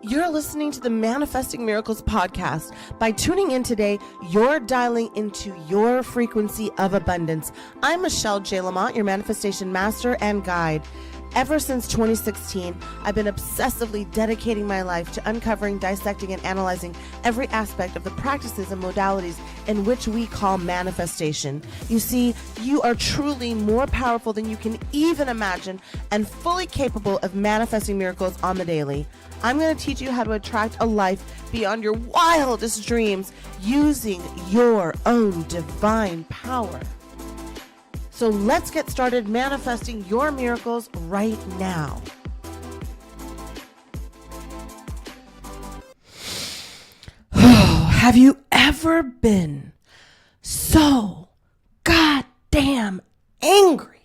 You're listening to the Manifesting Miracles podcast. By tuning in today, you're dialing into your frequency of abundance. I'm Michelle J. Lamont, your manifestation master and guide. Ever since 2016, I've been obsessively dedicating my life to uncovering, dissecting, and analyzing every aspect of the practices and modalities in which we call manifestation. You see, you are truly more powerful than you can even imagine and fully capable of manifesting miracles on the daily. I'm going to teach you how to attract a life beyond your wildest dreams using your own divine power. So let's get started manifesting your miracles right now. Have you ever been so goddamn angry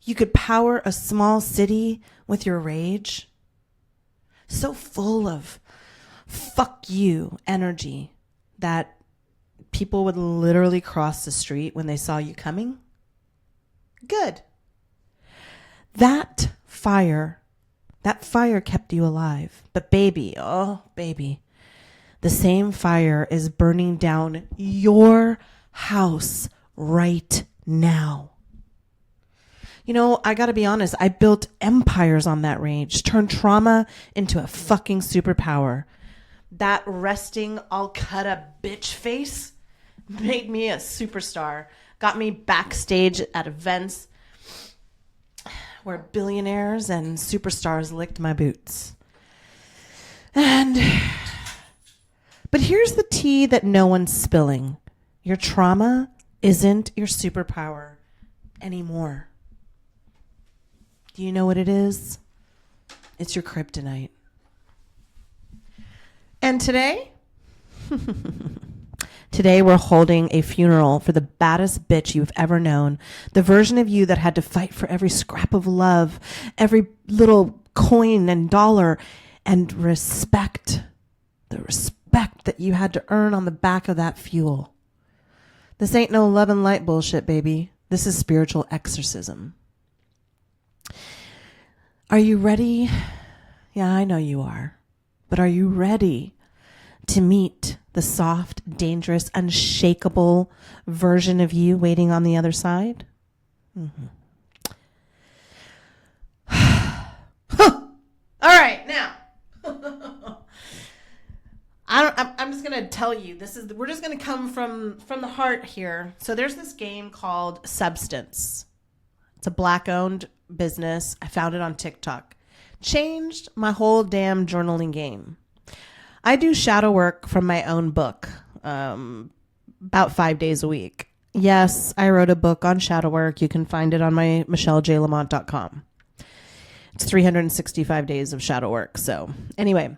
you could power a small city with your rage? So full of fuck you energy that people would literally cross the street when they saw you coming? Good. That fire kept you alive. But baby, oh baby, the same fire is burning down your house right now. You know, I gotta be honest, I built empires on that rage, turned trauma into a fucking superpower. That resting, all cut up bitch face made me a superstar, got me backstage at events where billionaires and superstars licked my boots. But here's the tea that no one's spilling. Your trauma isn't your superpower anymore. Do you know what it is? It's your kryptonite. And today we're holding a funeral for the baddest bitch you've ever known. The version of you that had to fight for every scrap of love, every little coin and dollar, and respect. The respect that you had to earn on the back of that fuel. This ain't no love and light bullshit, baby. This is spiritual exorcism. Are you ready? Yeah, I know you are. But are you ready to meet the soft, dangerous, unshakable version of you waiting on the other side? Mm-hmm. All right, now. I'm just going to tell you, we're just going to come from the heart here. So there's this game called Substance. It's a Black-owned business. I found it on TikTok. Changed my whole damn journaling game. I do shadow work from my own book, about 5 days a week. Yes, I wrote a book on shadow work. You can find it on my michellejlamont.com. It's 365 days of shadow work. So anyway,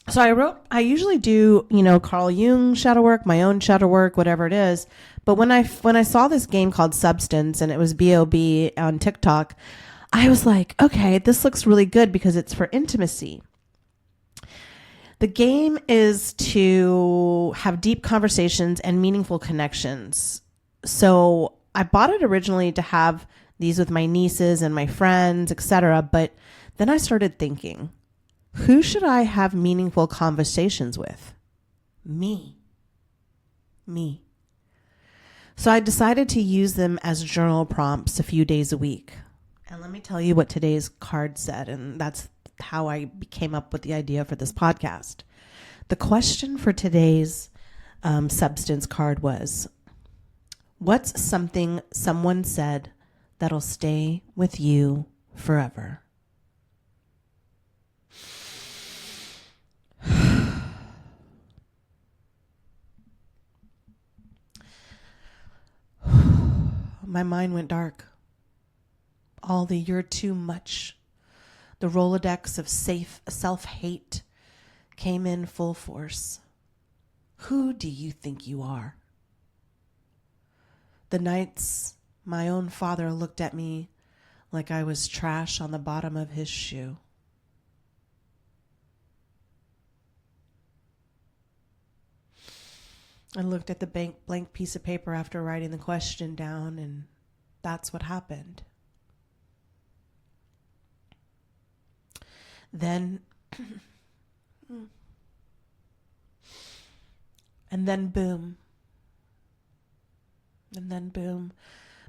I usually do, Carl Jung shadow work, my own shadow work, whatever it is. But when I saw this game called Substance and it was B.O.B. on TikTok, I was like, okay, this looks really good because it's for intimacy. The game is to have deep conversations and meaningful connections. So I bought it originally to have these with my nieces and my friends, etc. But then I started thinking, who should I have meaningful conversations with? Me. So I decided to use them as journal prompts a few days a week. And let me tell you what today's card said, and that's how I came up with the idea for this podcast. The question for today's substance card was, what's something someone said that'll stay with you forever? My mind went dark. All the "you're too much," the Rolodex of self-hate came in full force. Who do you think you are? The nights my own father looked at me like I was trash on the bottom of his shoe. I looked at the blank piece of paper after writing the question down, and that's what happened. Then, and then boom. And then boom.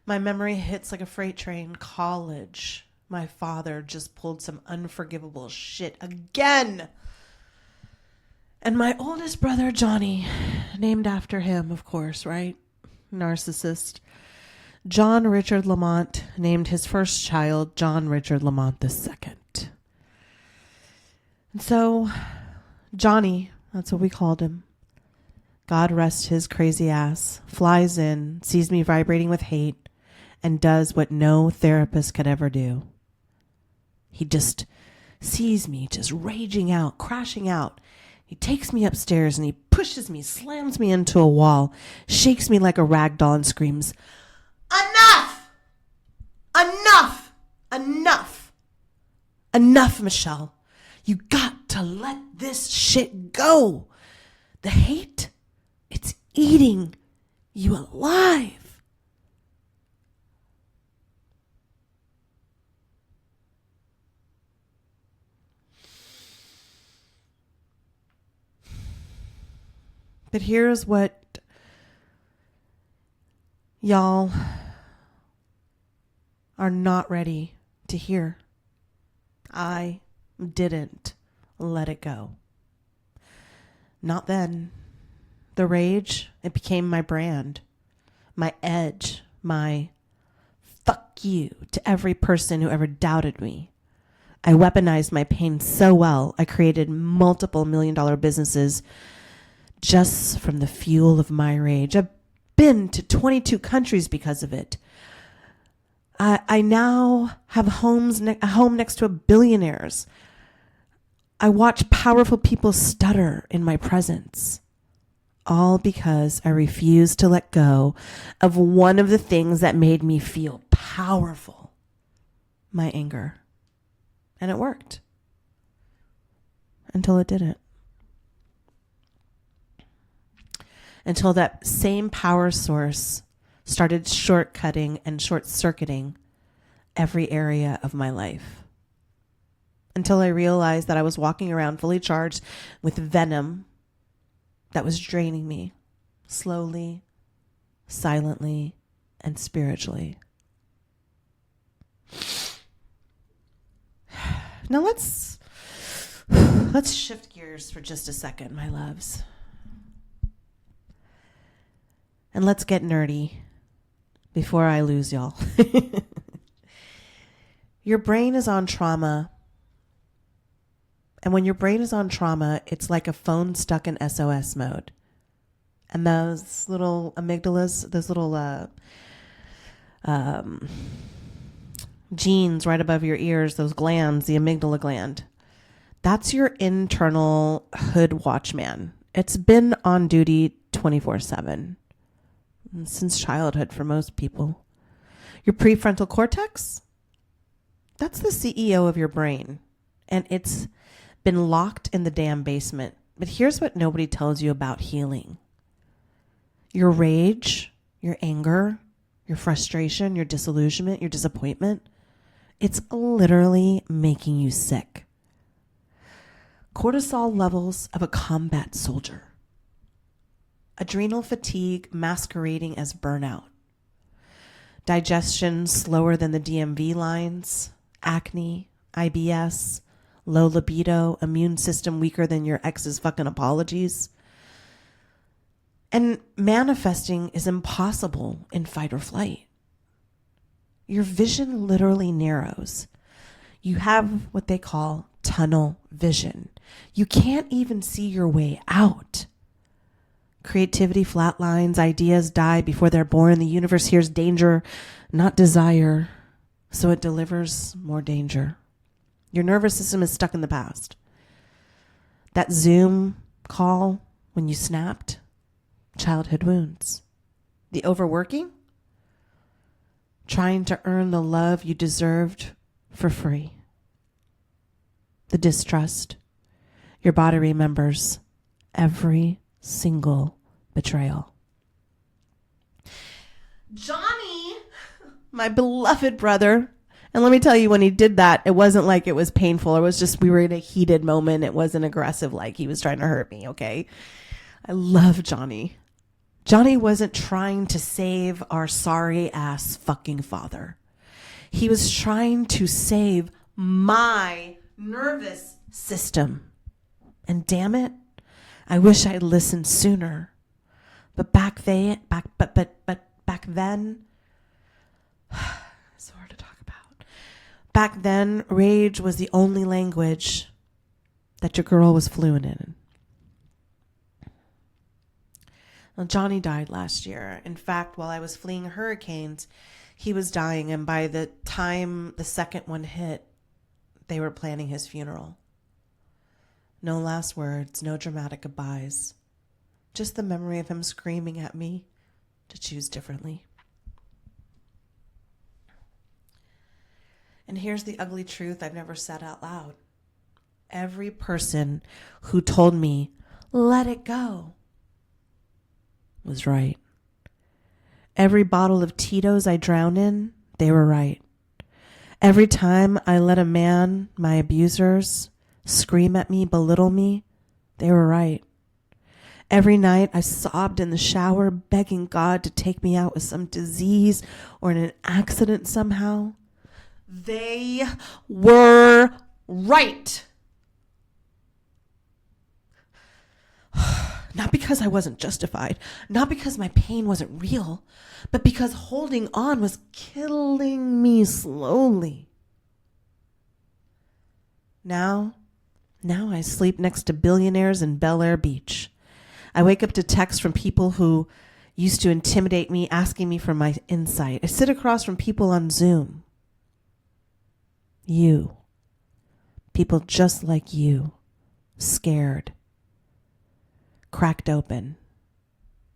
My memory hits like a freight train. College. My father just pulled some unforgivable shit again. And my oldest brother, Johnny, named after him, of course, right? Narcissist. John Richard Lamont named his first child John Richard Lamont II. And so, Johnny, that's what we called him. God rest his crazy ass, flies in, sees me vibrating with hate, and does what no therapist could ever do. He just sees me just raging out, crashing out. He takes me upstairs and he pushes me, slams me into a wall, shakes me like a rag doll and screams, "Enough! Enough! Enough! Enough, Michelle. You got to let this shit go. The hate, it's eating you alive." But here's what y'all are not ready to hear. I didn't let it go. Not then. The rage, it became my brand, my edge, my fuck you to every person who ever doubted me. I weaponized my pain so well, I created multiple $1-million businesses just from the fuel of my rage. I've been to 22 countries because of it. I now have a home next to billionaires. I watch powerful people stutter in my presence. All because I refused to let go of one of the things that made me feel powerful. My anger. And it worked. Until it didn't. Until that same power source started shortcutting and short-circuiting every area of my life. Until I realized that I was walking around fully charged with venom that was draining me slowly, silently, and spiritually. Now let's shift gears for just a second, my loves. And let's get nerdy before I lose y'all. Your brain is on trauma. And when your brain is on trauma, it's like a phone stuck in SOS mode. And those little amygdalas, those little genes right above your ears, those glands, the amygdala gland, that's your internal hood watchman. It's been on duty 24/7. Since childhood for most people. Your prefrontal cortex, that's the CEO of your brain. And it's been locked in the damn basement. But here's what nobody tells you about healing. Your rage, your anger, your frustration, your disillusionment, your disappointment, it's literally making you sick. Cortisol levels of a combat soldier. Adrenal fatigue masquerading as burnout. Digestion slower than the DMV lines. Acne, IBS, low libido, immune system weaker than your ex's fucking apologies. And manifesting is impossible in fight or flight. Your vision literally narrows. You have what they call tunnel vision. You can't even see your way out. Creativity flatlines, ideas die before they're born. The universe hears danger, not desire, so it delivers more danger. Your nervous system is stuck in the past. That Zoom call when you snapped, childhood wounds. The overworking, trying to earn the love you deserved for free. The distrust, your body remembers every single betrayal. Johnny, my beloved brother And let me tell you, when he did that, it wasn't like it was painful. It was just, we were in a heated moment. It wasn't aggressive like he was trying to hurt me, okay? I love Johnny. Johnny wasn't trying to save our sorry ass fucking father. He was trying to save my nervous system. And damn it, I wish I'd listened sooner. But back then, it's hard to talk about. Back then, rage was the only language that your girl was fluent in. Well, Johnny died last year. In fact, while I was fleeing hurricanes, he was dying. And by the time the second one hit, they were planning his funeral. No last words, no dramatic goodbyes. Just the memory of him screaming at me to choose differently. And here's the ugly truth I've never said out loud. Every person who told me, let it go, was right. Every bottle of Tito's I drowned in, they were right. Every time I let a man, my abusers, scream at me, belittle me, they were right. Every night I sobbed in the shower, begging God to take me out with some disease or in an accident somehow. They were right. Not because I wasn't justified, not because my pain wasn't real, but because holding on was killing me slowly. Now I sleep next to billionaires in Bel Air Beach. I wake up to texts from people who used to intimidate me, asking me for my insight. I sit across from people on Zoom. You. People just like you. Scared. Cracked open.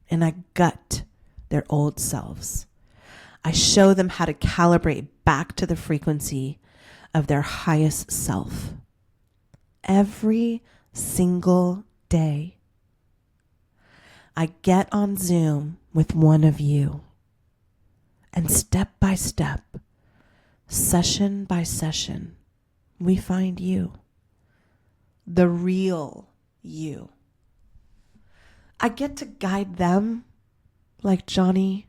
And I gut their old selves. I show them how to calibrate back to the frequency of their highest self. Every single day. I get on Zoom with one of you, and step by step, session by session, we find you, the real you. I get to guide them like Johnny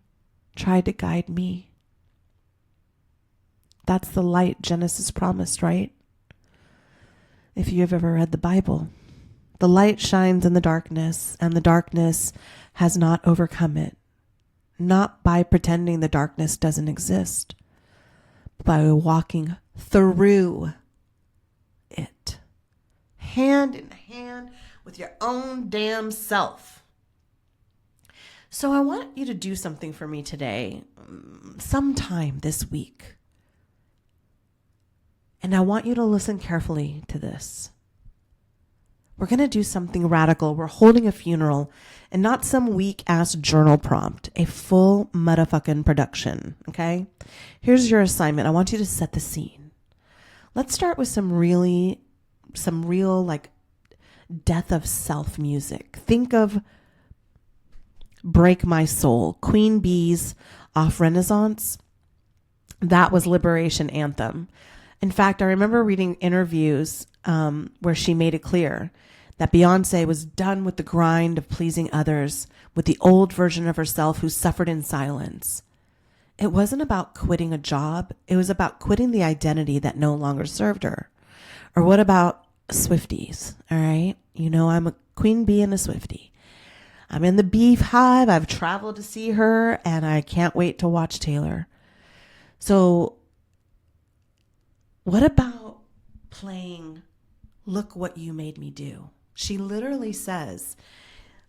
tried to guide me. That's the light Genesis promised, right? If you've ever read the Bible. The light shines in the darkness, and the darkness has not overcome it. Not by pretending the darkness doesn't exist, but by walking through it. Hand in hand with your own damn self. So I want you to do something for me today, sometime this week. And I want you to listen carefully to this. We're going to do something radical. We're holding a funeral and not some weak-ass journal prompt, a full motherfucking production, okay? Here's your assignment. I want you to set the scene. Let's start with some real, like, death of self music. Think of Break My Soul, Queen Bee's off Renaissance. That was Liberation Anthem. In fact, I remember reading interviews where she made it clear that Beyonce was done with the grind of pleasing others, with the old version of herself who suffered in silence. It wasn't about quitting a job. It was about quitting the identity that no longer served her. Or what about Swifties? All right. You know, I'm a Queen Bee and a Swiftie. I'm in the Beef Hive. I've traveled to see her, and I can't wait to watch Taylor. So what about playing Look What You Made Me Do? She literally says,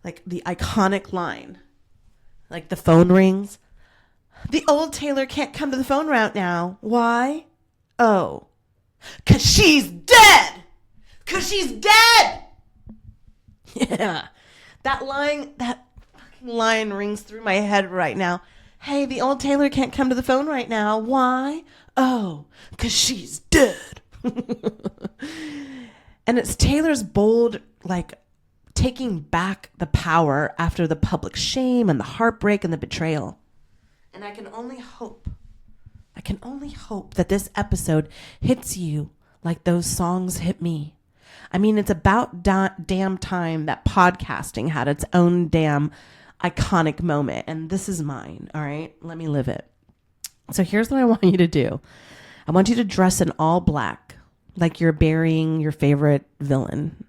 like, the iconic line, like the phone rings. The old Taylor can't come to the phone right now. Why? Oh, 'cause she's dead. 'Cause she's dead. Yeah. That fucking line rings through my head right now. Hey, the old Taylor can't come to the phone right now. Why? Oh, 'cause she's dead. And it's Taylor's bold, like, taking back the power after the public shame and the heartbreak and the betrayal. And I can only hope I can only hope that this episode hits you like those songs hit me. I mean, it's about damn time that podcasting had its own damn iconic moment. And this is mine, all right? Let me live it. So here's what I want you to do. I want you to dress in all black, like you're burying your favorite villain.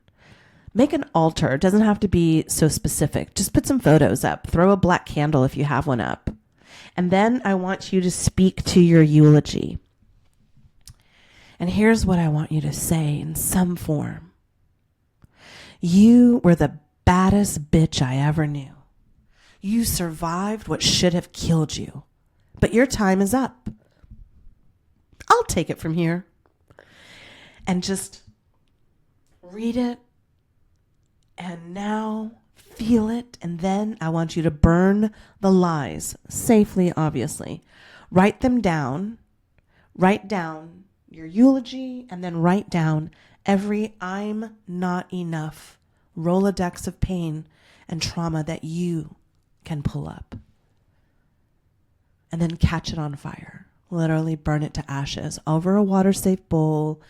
Make an altar. It doesn't have to be so specific. Just put some photos up. Throw a black candle if you have one up. And then I want you to speak to your eulogy. And here's what I want you to say in some form. You were the baddest bitch I ever knew. You survived what should have killed you. But your time is up. I'll take it from here. And just read it. And now feel it. And then I want you to burn the lies safely, obviously. Write them down. Write down your eulogy and then write down every I'm not enough Rolodex of pain and trauma that you can pull up. And then catch it on fire. Literally burn it to ashes over a water-safe bowl.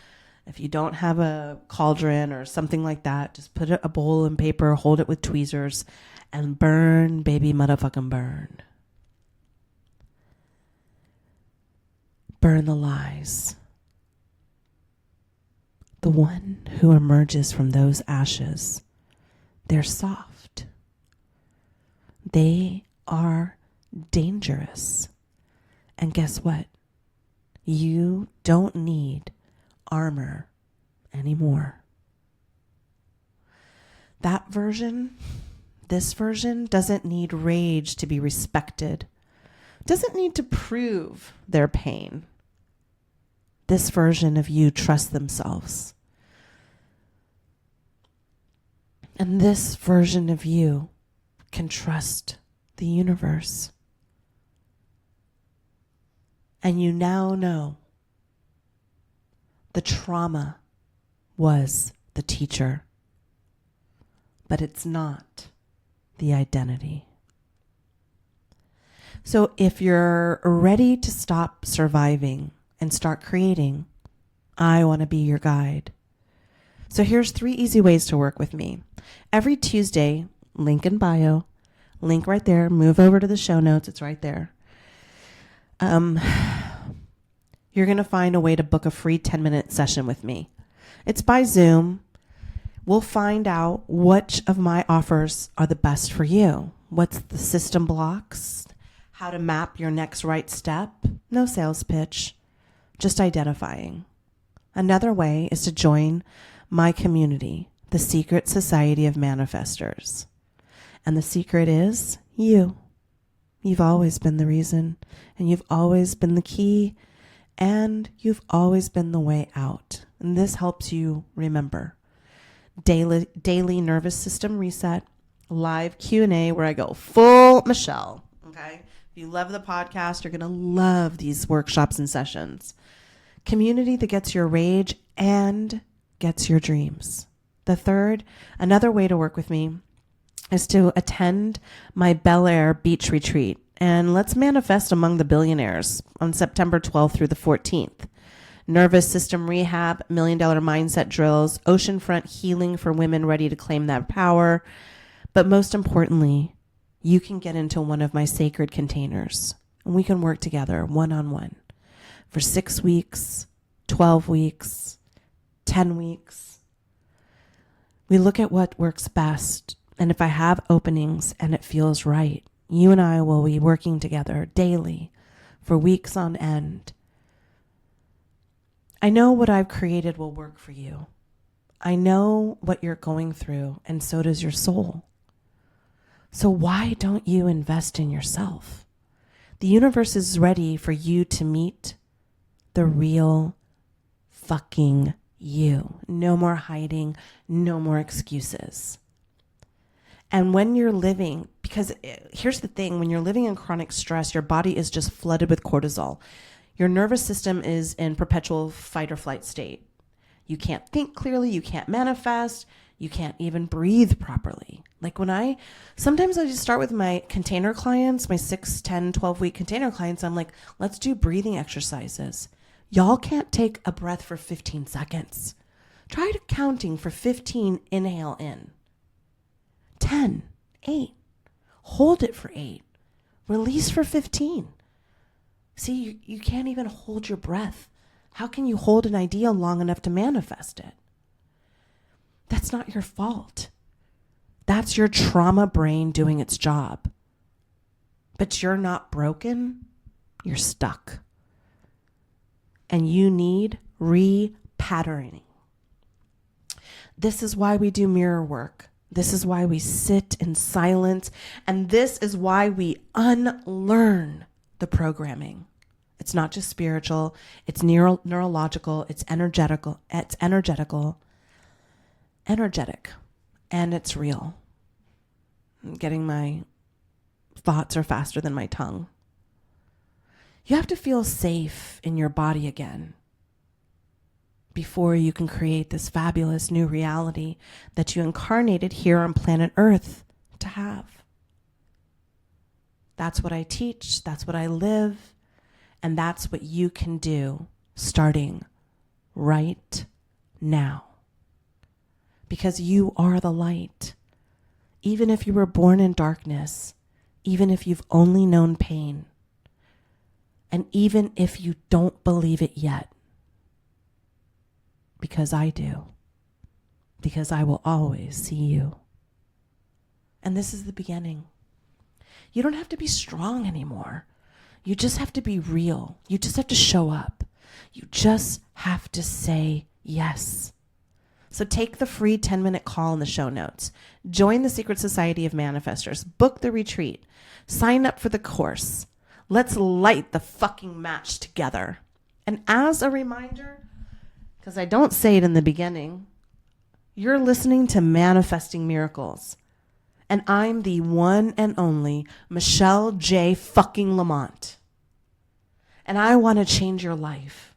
If you don't have a cauldron or something like that, just put a bowl in paper, hold it with tweezers, and burn, baby motherfucking burn. Burn the lies. The one who emerges from those ashes, they're soft. They are dangerous. And guess what? You don't need armor anymore. That version, this version, doesn't need rage to be respected. Doesn't need to prove their pain. This version of you trusts themselves. And this version of you can trust the universe. And you now know the trauma was the teacher, but it's not the identity. So if you're ready to stop surviving and start creating, I want to be your guide. So here's 3 easy ways to work with me. Every Tuesday, link in bio, link right there, move over to the show notes, it's right there. You're going to find a way to book a free 10-minute session with me. It's by Zoom. We'll find out which of my offers are the best for you. What's the system blocks? How to map your next right step? No sales pitch, just identifying. Another way is to join my community, the Secret Society of Manifestors. And the secret is you. You've always been the reason, and you've always been the key, and you've always been the way out. And this helps you remember. Daily nervous system reset, live Q&A where I go full Michelle, okay? If you love the podcast, you're going to love these workshops and sessions. Community that gets your rage and gets your dreams. The third, another way to work with me is to attend my Bel Air beach retreat. And let's manifest among the billionaires on September 12th through the 14th. Nervous system rehab, $1 million mindset drills, oceanfront healing for women ready to claim that power. But most importantly, you can get into one of my sacred containers and we can work together one-on-one for 6 weeks, 12 weeks, 10 weeks. We look at what works best. And if I have openings and it feels right, you and I will be working together daily for weeks on end. I know what I've created will work for you. I know what you're going through, and so does your soul. So why don't you invest in yourself? The universe is ready for you to meet the real fucking you. No more hiding, no more excuses. And when you're living, because here's the thing, when you're living in chronic stress, your body is just flooded with cortisol. Your nervous system is in perpetual fight or flight state. You can't think clearly. You can't manifest. You can't even breathe properly. Like sometimes I just start with my container clients, my 6, 10, 12-week container clients. I'm like, let's do breathing exercises. Y'all can't take a breath for 15 seconds. Try counting for 15, inhale in. 10, 8, hold it for 8, release for 15. See, you can't even hold your breath. How can you hold an idea long enough to manifest it? That's not your fault. That's your trauma brain doing its job. But you're not broken. You're stuck. And you need repatterning. This is why we do mirror work. This is why we sit in silence. And this is why we unlearn the programming. It's not just spiritual. It's neurological. It's energetical. Energetic. And it's real. Getting my thoughts are faster than my tongue. You have to feel safe in your body again before you can create this fabulous new reality that you incarnated here on planet Earth to have. That's what I teach. That's what I live. And that's what you can do starting right now. Because you are the light. Even if you were born in darkness, even if you've only known pain, and even if you don't believe it yet, because I do, because I will always see you. And this is the beginning. You don't have to be strong anymore. You just have to be real. You just have to show up. You just have to say yes. So take the free 10-minute call in the show notes. Join the Secret Society of Manifestors. Book the retreat. Sign up for the course. Let's light the fucking match together. And as a reminder, because I don't say it in the beginning, you're listening to Manifesting Miracles. And I'm the one and only Michelle J. fucking Lamont. And I want to change your life.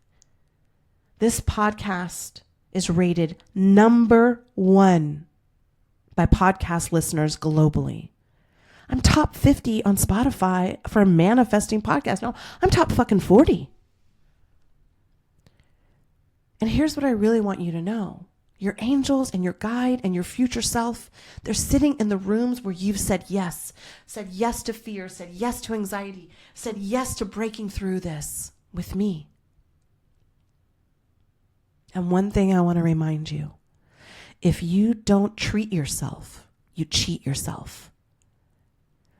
This podcast is rated number 1 by podcast listeners globally. I'm top 50 on Spotify for a manifesting podcast. No, I'm top fucking 40. And here's what I really want you to know. Your angels and your guide and your future self, they're sitting in the rooms where you've said yes to fear, said yes to anxiety, said yes to breaking through this with me. And one thing I want to remind you, if you don't treat yourself, you cheat yourself.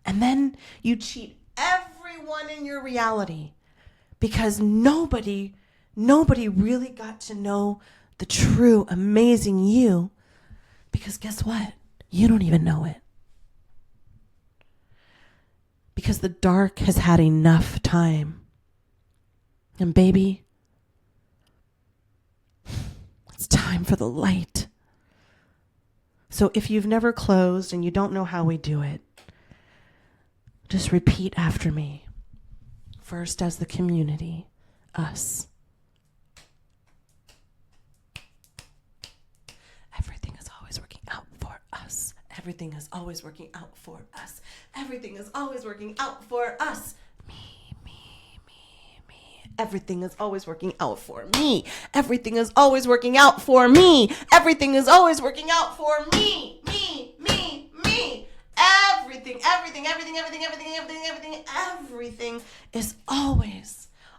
And then you cheat everyone in your reality because nobody really got to know the true, amazing you, because guess what? You don't even know it. Because the dark has had enough time. And baby, it's time for the light. So if you've never closed and you don't know how we do it, just repeat after me. First as the community, us. Everything is always working out for us. Everything is always working out for us. Everything is always working out for us. Me. Everything is always working out for me. Everything is always working out for me. Everything is always working out for me. Me. Everything is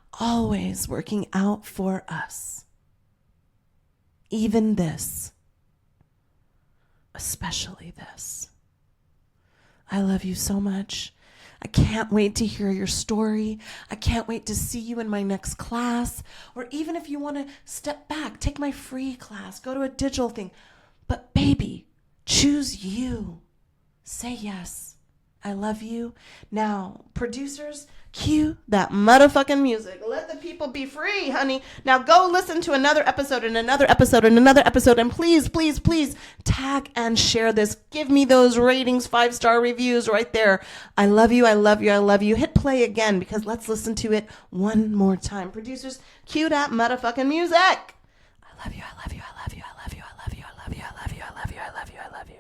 always working out for us. Even this. Especially this. I love you so much. I can't wait to hear your story. I can't wait to see you in my next class. Or even if you want to step back, take my free class, go to a digital thing. But baby, choose you. Say yes. I love you. Now, producers, cue that motherfucking music. Let the people be free, honey. Now go listen to another episode and another episode and another episode. And please tag and share this. Give me those ratings, 5-star reviews right there. I love you. Hit play again because let's listen to it one more time. Producers, cue that motherfucking music. I I love you. I love you. I love you. I love you. I love you. I love you. I love you. I love you. I love you. I love you.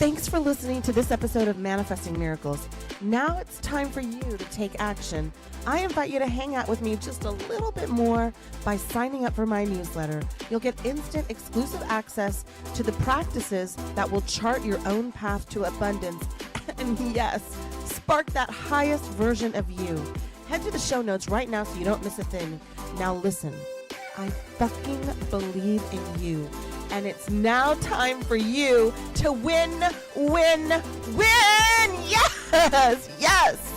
Thanks for listening to this episode of Manifesting Miracles. Now it's time for you to take action. I invite you to hang out with me just a little bit more by signing up for my newsletter. You'll get instant exclusive access to the practices that will chart your own path to abundance. And yes, spark that highest version of you. Head to the show notes right now so you don't miss a thing. Now listen, I fucking believe in you. And it's now time for you to win, win, win! Yes! Yes!